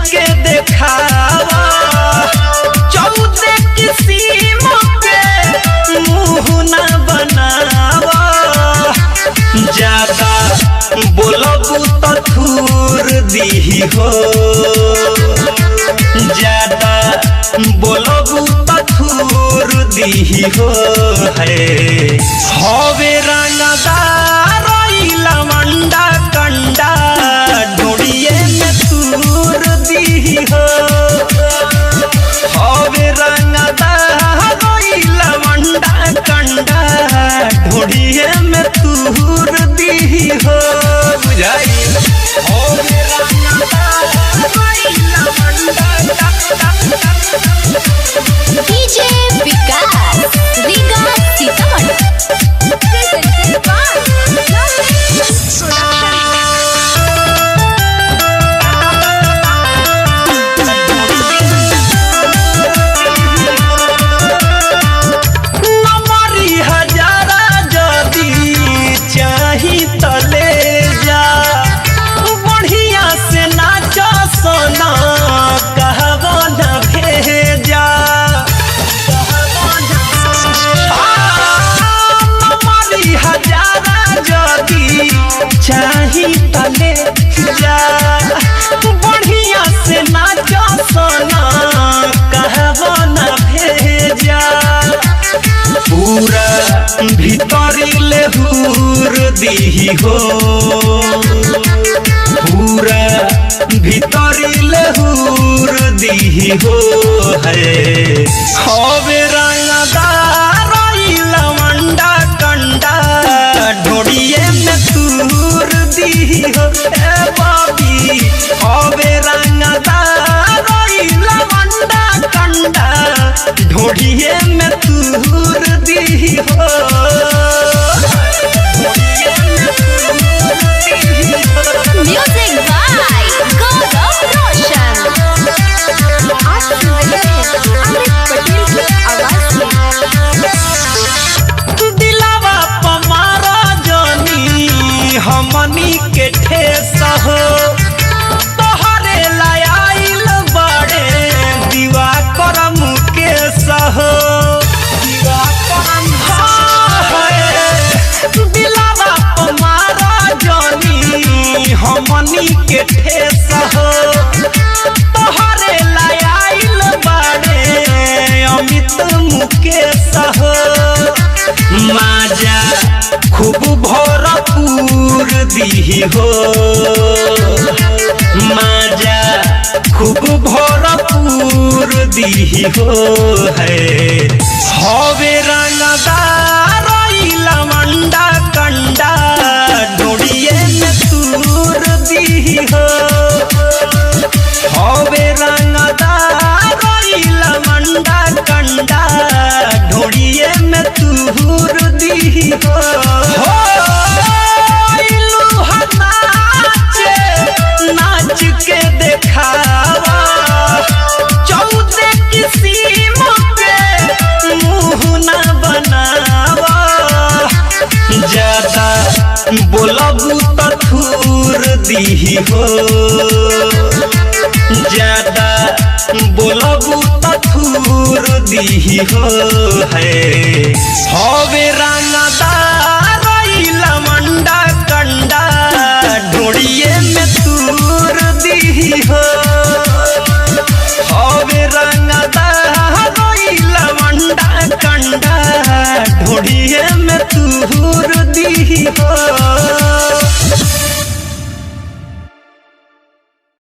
के देखावा, 14 किस्म के मुँह न बनावा। ज्यादा बोलबू तो थूर दीही हो, ज्यादा बोलबू तो थूर दीही हो। है हवे रंगदार लवंडा कंडा, ढूंढिए में तूर दीही हो। हवे रंगदार लवंडा कंडा, ढूंढिए में तूर दीही हो। बुझाई हवे रंगदार लवंडा डीजे विकास रीगा सीतामढ़ी। नमरी हजारा जदी चाही तले जा, बढ़िया से नाच सोना कहबो न भेजा। नमरी हजारा जदी चाही तले जा, बढ़िया से नाच सोना कहबो न भेजा। पूरा भीतरी लेहूर दीही हो, पूरा भीतरी लेहूर दीही हो। है हवे रंगदार लवंडा कंडा, ढोड़िए में तूर दीही हो। ए बाबी हवे रंगदार लवंडा कंडा, ढोड़िए में तूर दीही हो। म्यूजिक बाय गौरव रोशन। आप सुन रहे हैं अमित पटेल की आवाज में। दिलावा पमारा जानी हमनी के ठेस हो, तोहरे लायल बड़े दीवा करम के सहो। दिलावा पमारा जानी हमनी के ठेस हो, तोहरे लायल बड़े अमित मुकेश हो। माजा खूब भरपूर दीही हो, माजा खूब भरपूर दीही हो। है हवे रंगदार लवंडा कंडा, ढूंढिए में तूर दीही हो। हवे रंगदार लवंडा कंडा, ढूंढिए में तूर दीही हो। नाच के देखावा, 14 किस्म के मुँह न बनावा। ज्यादा बोलबू तो थूर दीही हो, ज्यादा बोलबू तो थूर दीही हो। है हवे रंगदार लवंडा कंडा, ढूंढिए में तूर दीही हो। हवे रंगदार लवंडा कंडा, ढूंढिए में तूर दीही हो।